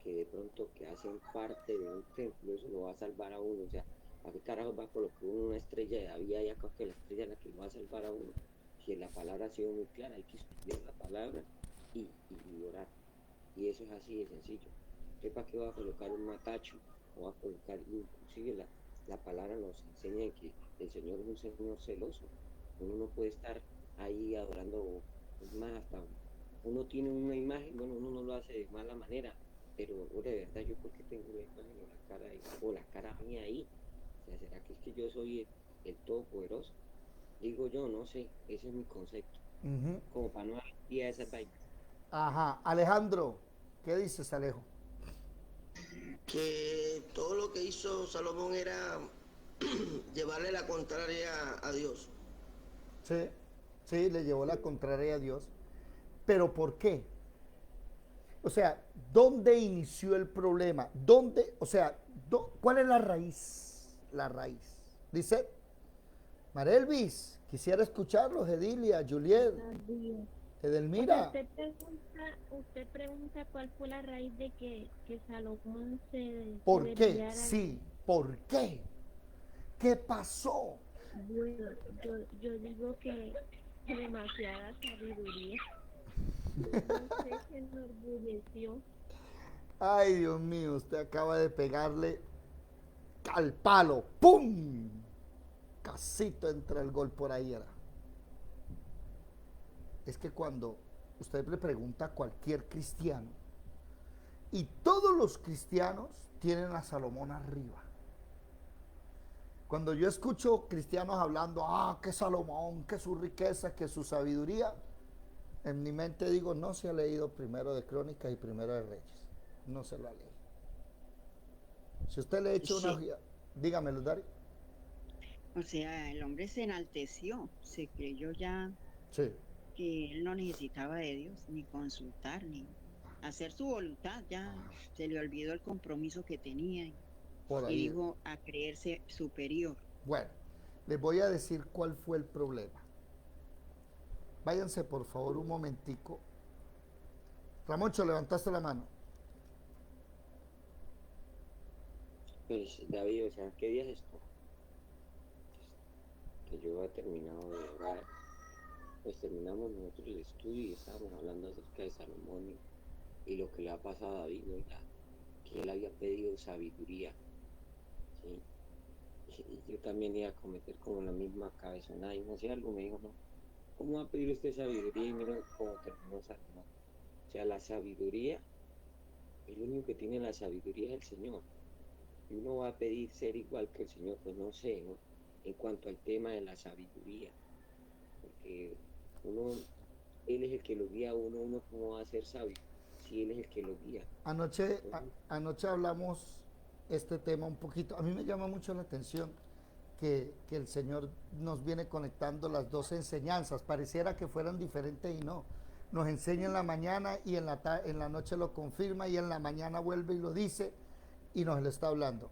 F: que de pronto que hacen parte de un templo, eso lo va a salvar a uno. O sea, ¿a qué carajo va a colocar uno una estrella de David y acá que la estrella es la que lo va a salvar a uno? Si la palabra ha sido muy clara, hay que estudiar la palabra y orar. Y eso es así de sencillo. ¿Para qué va a colocar un matacho? O va a colocar, inclusive la palabra nos enseña que el Señor es un Señor celoso. Uno no puede estar ahí adorando, es más, hasta uno tiene una imagen, bueno, uno no lo hace de mala manera, pero de verdad yo porque tengo una imagen o la cara ahí, o la cara mía ahí. O sea, ¿será que es que yo soy el Todopoderoso? Digo yo, no sé, ese es mi concepto. Como para no dar pie a esas vainas.
A: Ajá, Alejandro, ¿qué dices, Alejo?
D: Que todo lo que hizo Salomón era llevarle la contraria a Dios.
A: Sí, le llevó la contraria a Dios. ¿Pero por qué? O sea, ¿dónde inició el problema? ¿Cuál es la raíz? La raíz. Dice, Marelvis, quisiera escucharlos, Edilia, Juliet, Edelmira.
E: O sea, usted pregunta cuál fue la raíz de que Salomón se
A: ¿Por qué?
E: desviara.
A: Sí, ¿por qué? ¿Qué pasó?
E: Bueno, yo digo que demasiada sabiduría. No sé, se enorgulleció.
A: Ay, Dios mío, usted acaba de pegarle al palo. ¡Pum! Casito entra el gol por ahí. Es que cuando usted le pregunta a cualquier cristiano, y todos los cristianos tienen a Salomón arriba, Cuando yo escucho cristianos hablando, que Salomón, que su riqueza, que su sabiduría, en mi mente digo, no se ha leído Primero de Crónicas y Primero de Reyes. No se lo ha leído. Si usted le echa una...
G: Sí.
A: Dígamelo, Dari.
G: O sea, el hombre se enalteció, se creyó ya
A: Sí,
G: que él no necesitaba de Dios, ni consultar, ni hacer su voluntad, ya se le olvidó el compromiso que tenía
A: por
G: y
A: ahí.
G: dijo a creerse superior.
A: Bueno, les voy a decir cuál fue el problema. Váyanse por favor un momentico. Ramoncho, levantaste la mano.
F: Pues David, o sea, ¿qué día es esto? Que yo he terminado de orar, pues terminamos nosotros el estudio y estábamos hablando acerca de Salomón y lo que le ha pasado a David, ¿no? Que él había pedido sabiduría, ¿sí? Y yo también iba a cometer como la misma cabezonada y no sé algo, me dijo, no, ¿cómo va a pedir usted sabiduría? Y mira cómo terminó Salomón. O sea, la sabiduría, el único que tiene la sabiduría es el Señor. Y uno va a pedir ser igual que el Señor, pues no sé, ¿no? En cuanto al tema de la sabiduría, porque Él es el que lo guía a uno cómo va a ser sabio, si Él es el que lo guía.
A: Anoche hablamos este tema un poquito. A mí me llama mucho la atención que el Señor nos viene conectando las dos enseñanzas. Pareciera que fueran diferentes y no. Nos enseña en la mañana y en la noche lo confirma y en la mañana vuelve y lo dice y nos lo está hablando.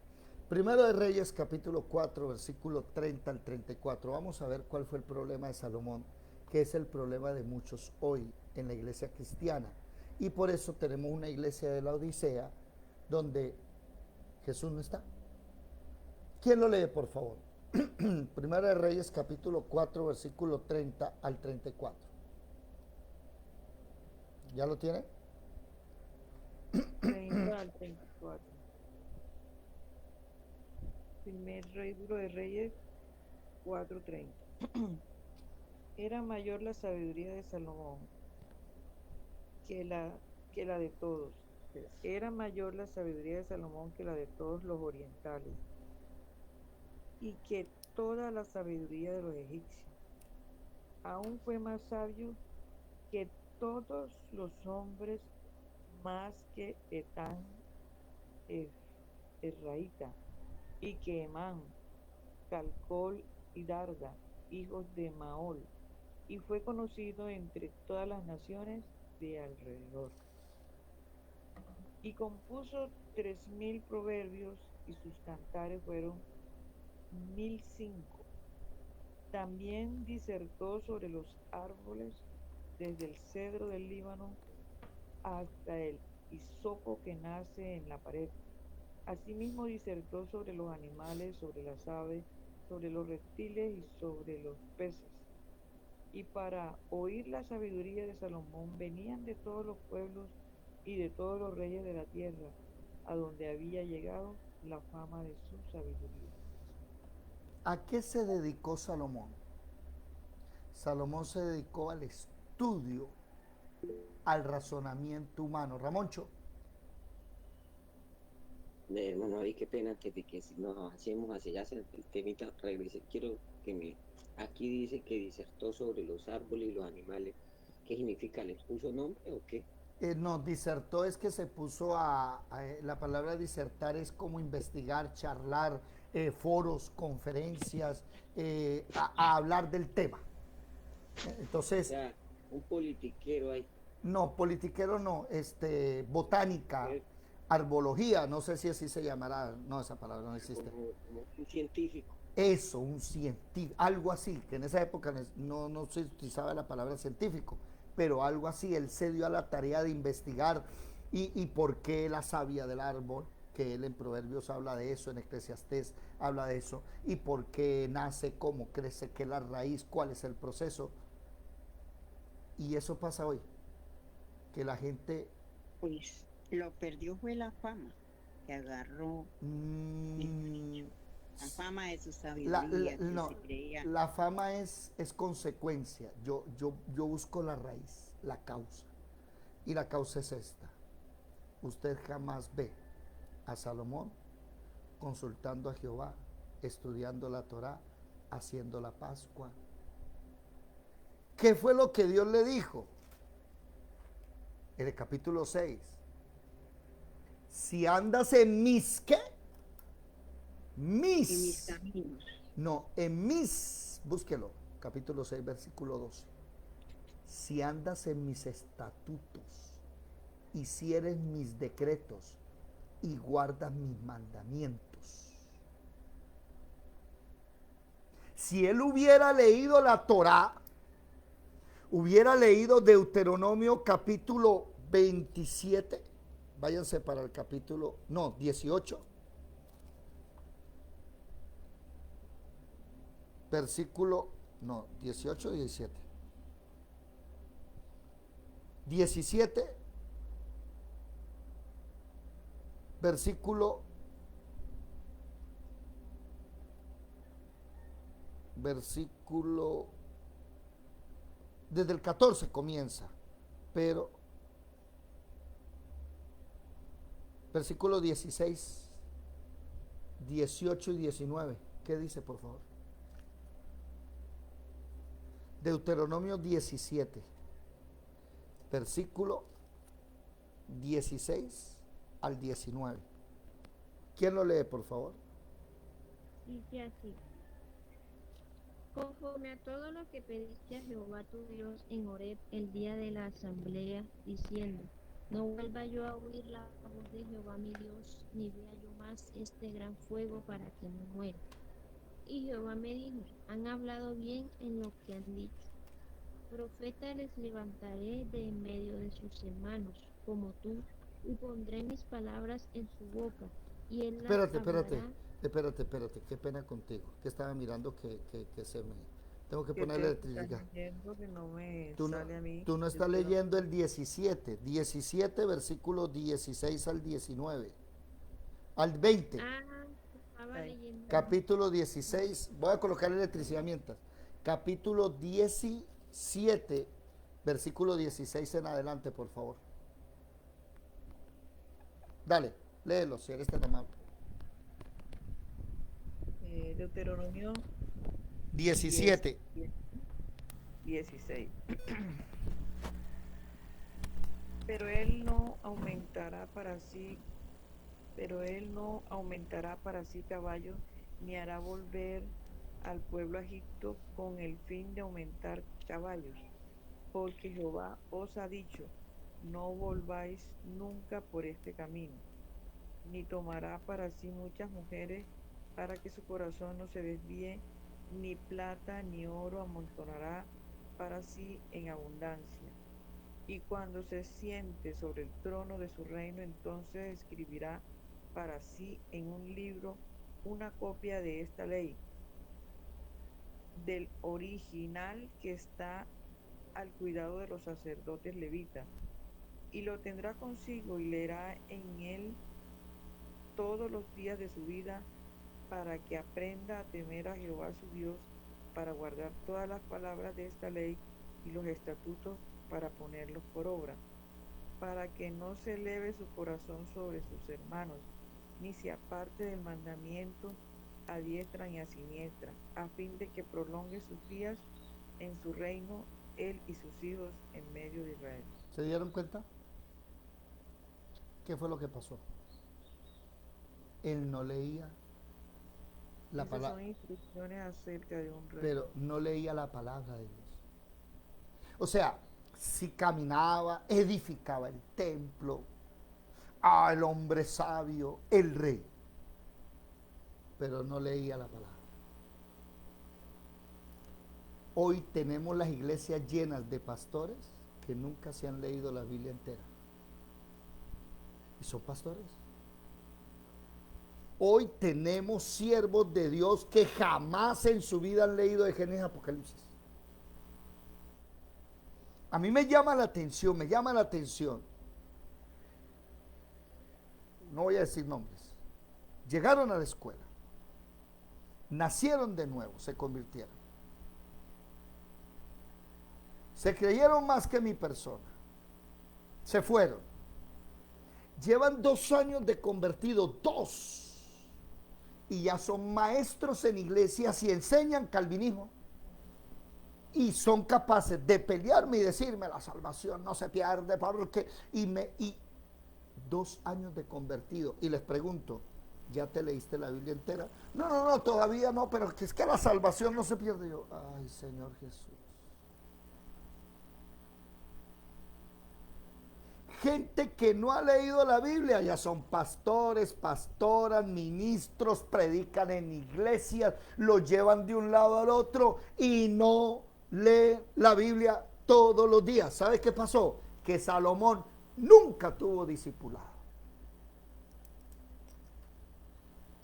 A: Primero de Reyes, capítulo 4, versículo 30 al 34. Vamos a ver cuál fue el problema de Salomón, que es el problema de muchos hoy en la iglesia cristiana. Y por eso tenemos una iglesia de la Odisea donde Jesús no está. ¿Quién lo lee, por favor? Primero de Reyes, capítulo 4, versículo 30 al 34. ¿Ya lo tiene?
C: 30 al 34. Primer libro de Reyes 4:30. Era mayor la sabiduría de Salomón que la de todos. Era mayor la sabiduría de Salomón que la de todos los orientales y que toda la sabiduría de los egipcios. Aún fue más sabio que todos los hombres, más que Etán Esraíta, y que Emán, Calcol y Darda, hijos de Maol, y fue conocido entre todas las naciones de alrededor. Y compuso 3000 proverbios, y sus cantares fueron 1005. También disertó sobre los árboles, desde el cedro del Líbano hasta el hisopo que nace en la pared. Asimismo disertó sobre los animales, sobre las aves, sobre los reptiles y sobre los peces. Y para oír la sabiduría de Salomón venían de todos los pueblos y de todos los reyes de la tierra, a donde había llegado la fama de su sabiduría.
A: ¿A qué se dedicó Salomón? Salomón se dedicó al estudio, al razonamiento humano. Ramoncho.
F: Hermano David, qué pena antes de que nos avancemos hacia allá, el temita, regrese. Quiero que aquí dice que disertó sobre los árboles y los animales. ¿Qué significa? ¿Les puso nombre o qué?
A: No, disertó es que se puso la palabra disertar es como investigar, charlar, foros, conferencias, a hablar del tema.
F: O
A: Entonces,
F: sea, un politiquero ahí.
A: no, politiquero no, botánica, arbología, no sé si así se llamará, no, esa palabra no existe.
F: Como un científico.
A: Eso, un científico, algo así, que en esa época no se utilizaba la palabra científico, pero algo así, él se dio a la tarea de investigar y por qué la savia del árbol, que él en Proverbios habla de eso, en Eclesiastés habla de eso, y por qué nace, cómo crece, qué es la raíz, cuál es el proceso. Y eso pasa hoy, que la gente...
G: Pues lo perdió fue la fama que agarró la fama de su sabiduría,
A: no,
G: se creía.
A: la fama es consecuencia. Yo busco la raíz, la causa. Y la causa es esta. Usted jamás ve a Salomón consultando a Jehová estudiando la Torá, haciendo la Pascua. ¿Qué fue lo que Dios le dijo? En el capítulo 6. Si andas en mis, ¿qué?
G: En mis caminos.
A: No, en mis, búsquelo, capítulo 6, versículo 12. Si andas en mis estatutos, hicieres mis decretos y guardas mis mandamientos. Si él hubiera leído la Torá, hubiera leído Deuteronomio capítulo 27, váyanse para el capítulo, no, 18, versículo, no, 18, 17. 17, versículo, desde el 14 comienza, pero versículo 16, 18 y 19, ¿qué dice, por favor? Deuteronomio 17, versículo 16 al 19. ¿Quién lo lee, por favor?
E: Dice así: conforme a todo lo que pediste a Jehová tu Dios en Horeb el día de la asamblea, diciendo: no vuelva yo a oír la voz de Jehová mi Dios, ni vea yo más este gran fuego para que no muera. Y Jehová me dijo: han hablado bien en lo que han dicho. Profeta les levantaré de en medio de sus hermanos, como tú, y pondré mis palabras en su boca, y él las hablará.
A: Espérate, qué pena contigo, que estaba mirando que se me... Tengo que ponerle electricidad. Tú no estás leyendo el 17, versículo 16 al 19, al 20.
E: Estaba leyendo.
A: Capítulo 16, voy a colocar electricidad mientras. Capítulo 17, versículo 16 en adelante, por favor. Dale, léelo si eres tan amable.
C: Deuteronomio
A: 17.
C: 16. Pero él no aumentará para sí caballos, ni hará volver al pueblo a Egipto con el fin de aumentar caballos, porque Jehová os ha dicho: no volváis nunca por este camino, ni tomará para sí muchas mujeres, para que su corazón no se desvíe, ni plata ni oro amontonará para sí en abundancia. Y cuando se siente sobre el trono de su reino, entonces escribirá para sí en un libro una copia de esta ley, del original que está al cuidado de los sacerdotes levitas, y lo tendrá consigo y leerá en él todos los días de su vida, para que aprenda a temer a Jehová su Dios, para guardar todas las palabras de esta ley y los estatutos, para ponerlos por obra, para que no se eleve su corazón sobre sus hermanos, ni se aparte del mandamiento a diestra ni a siniestra, a fin de que prolongue sus días en su reino, él y sus hijos en medio de Israel.
A: ¿Se dieron cuenta? ¿Qué fue lo que pasó? Él no leía la palabra.
C: Son instrucciones acerca de un rey.
A: Pero no leía la palabra de Dios. O sea, si caminaba, edificaba el templo, el hombre sabio, el rey, pero no leía la palabra. Hoy tenemos las iglesias llenas de pastores que nunca se han leído la Biblia entera. ¿Y son pastores? Hoy tenemos siervos de Dios que jamás en su vida han leído de Génesis y Apocalipsis. A mí me llama la atención, no voy a decir nombres, llegaron a la escuela, nacieron de nuevo, se convirtieron, se creyeron más que mi persona, se fueron, llevan 2 años de convertido, 2, y ya son maestros en iglesias y enseñan calvinismo. Y son capaces de pelearme y decirme la salvación no se pierde porque... Y 2 años de convertido. Y les pregunto, ¿ya te leíste la Biblia entera? No, todavía no, pero es que la salvación no se pierde. Yo, ay, Señor Jesús. Gente que no ha leído la Biblia, ya son pastores, pastoras, ministros, predican en iglesias, lo llevan de un lado al otro y no leen la Biblia todos los días. ¿Sabe qué pasó? Que Salomón nunca tuvo discipulado.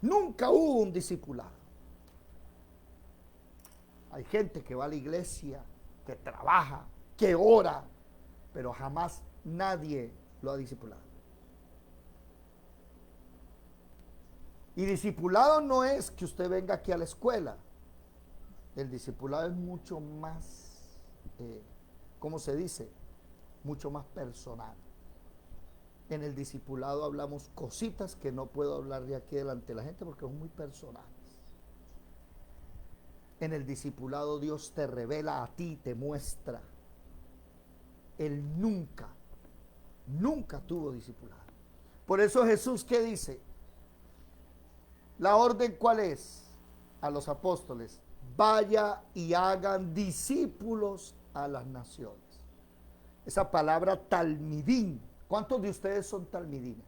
A: Nunca hubo un discipulado. Hay gente que va a la iglesia, que trabaja, que ora, pero jamás nadie lo ha discipulado. Y discipulado no es que usted venga aquí a la escuela. El discipulado es mucho más, ¿cómo se dice? Mucho más personal. En el discipulado hablamos cositas que no puedo hablar de aquí delante de la gente porque son muy personales. En el discipulado Dios te revela a ti, te muestra. Él nunca tuvo discipulado. Por eso Jesús, ¿qué dice? La orden, ¿cuál es? A los apóstoles, vaya y hagan discípulos a las naciones. Esa palabra talmidín, ¿cuántos de ustedes son talmidines?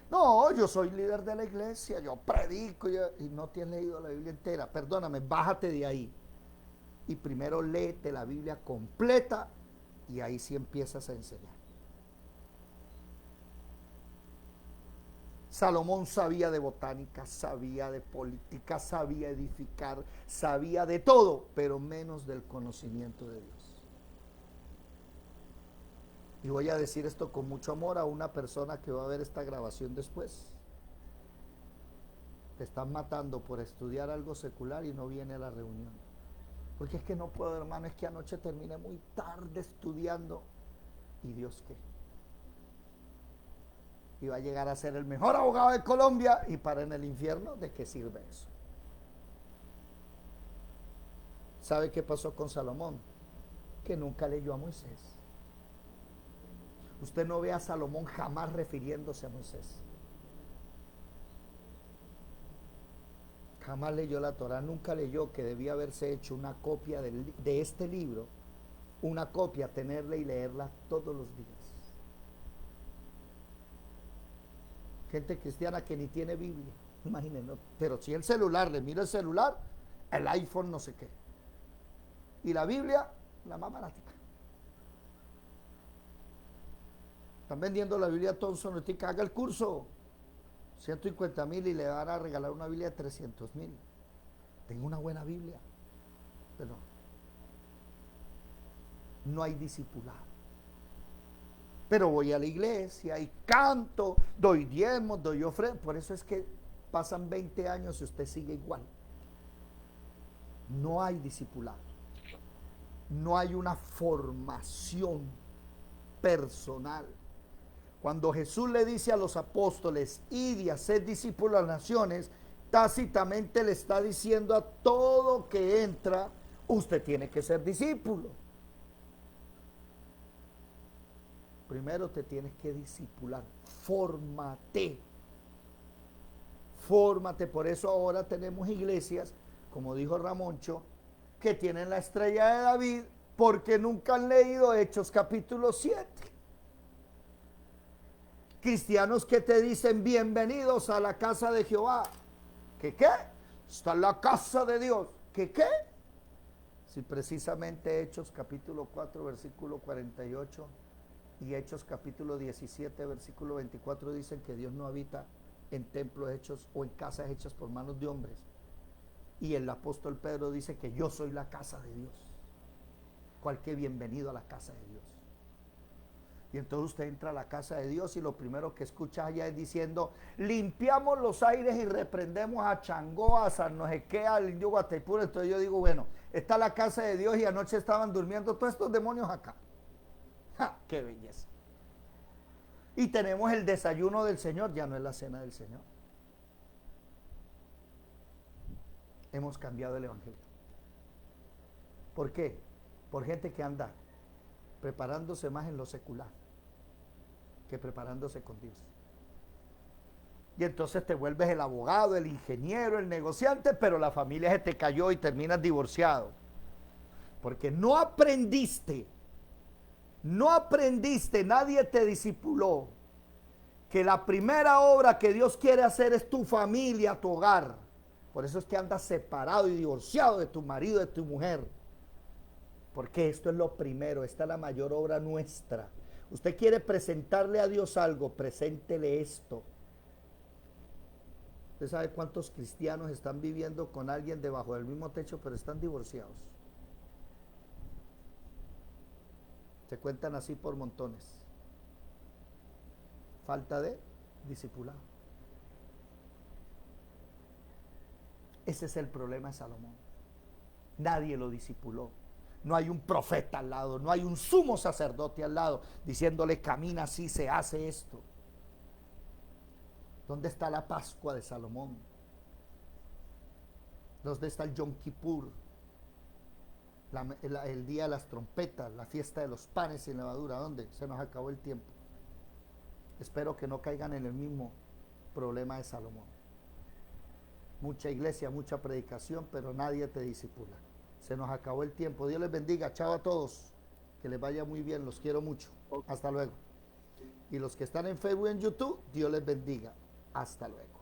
A: No, yo soy líder de la iglesia, yo predico y no te has leído la Biblia entera. Perdóname, bájate de ahí y primero léete la Biblia completa y ahí sí empiezas a enseñar. Salomón sabía de botánica, sabía de política, sabía edificar, sabía de todo, pero menos del conocimiento de Dios. Y voy a decir esto con mucho amor a una persona que va a ver esta grabación después. Te están matando por estudiar algo secular y no viene a la reunión. Porque es que no puedo, hermano, es que anoche terminé muy tarde estudiando. ¿Y Dios qué? Iba a llegar a ser el mejor abogado de Colombia y para en el infierno, ¿de qué sirve eso? ¿Sabe qué pasó con Salomón? Que nunca leyó a Moisés. Usted no ve a Salomón jamás refiriéndose a Moisés. Jamás leyó la Torá, nunca leyó que debía haberse hecho una copia de este libro, una copia, tenerla y leerla todos los días. Gente cristiana que ni tiene Biblia, imagínense, ¿no? Pero si el celular, le mira el celular, el iPhone no sé qué. Y la Biblia, la más barata. Están vendiendo la Biblia Thompson, haga el curso, 150,000 y le van a regalar una Biblia de 300,000. Tengo una buena Biblia, pero no hay discipulado. Pero voy a la iglesia y canto, doy diezmos, doy ofrendas. Por eso es que pasan 20 años y usted sigue igual. No hay discipulado. No hay una formación personal. Cuando Jesús le dice a los apóstoles, id y haced discípulos a las naciones, tácitamente le está diciendo a todo que entra, usted tiene que ser discípulo. Primero te tienes que discipular, fórmate. Fórmate, por eso ahora tenemos iglesias, como dijo Ramoncho, que tienen la estrella de David, porque nunca han leído Hechos capítulo 7. Cristianos que te dicen bienvenidos a la casa de Jehová. ¿Qué qué? Está en la casa de Dios. ¿Qué qué? Si precisamente Hechos capítulo 4 versículo 48 y Hechos capítulo 17 versículo 24 dicen que Dios no habita en templos hechos o en casas hechas por manos de hombres. Y el apóstol Pedro dice que yo soy la casa de Dios. ¿Cuál que bienvenido a la casa de Dios? Y entonces usted entra a la casa de Dios y lo primero que escucha allá es diciendo, limpiamos los aires y reprendemos a Changó, a San no sé qué, al indio Guataipuro. Entonces yo digo, bueno, está la casa de Dios y anoche estaban durmiendo todos estos demonios acá. ¡Ja! ¡Qué belleza! Y tenemos el desayuno del Señor, ya no es la cena del Señor. hemos cambiado el evangelio. ¿Por qué? Por gente que anda preparándose más en lo secular que preparándose con Dios. Y entonces te vuelves el abogado, el ingeniero, el negociante, pero la familia se te cayó y terminas divorciado. Porque no aprendiste, nadie te discipuló que la primera obra que Dios quiere hacer es tu familia, tu hogar. Por eso es que andas separado y divorciado de tu marido, de tu mujer. Porque esto es lo primero, esta es la mayor obra nuestra. Usted quiere presentarle a Dios algo, preséntele esto. ¿Usted sabe cuántos cristianos están viviendo con alguien debajo del mismo techo, pero están divorciados? Se cuentan así por montones. Falta de discipulado. Ese es el problema de Salomón. Nadie lo discipuló. No hay un profeta al lado, no hay un sumo sacerdote al lado diciéndole camina así, se hace esto. ¿Dónde está la Pascua de Salomón? ¿Dónde está el Yom Kippur? El día de las trompetas, la fiesta de los panes sin levadura. ¿Dónde? Se nos acabó el tiempo. Espero que no caigan en el mismo problema de Salomón. Mucha iglesia, mucha predicación, pero nadie te discipula. Se nos acabó el tiempo. Dios les bendiga. Chao a todos. Que les vaya muy bien. Los quiero mucho. Hasta luego. Y los que están en Facebook y en YouTube, Dios les bendiga. Hasta luego.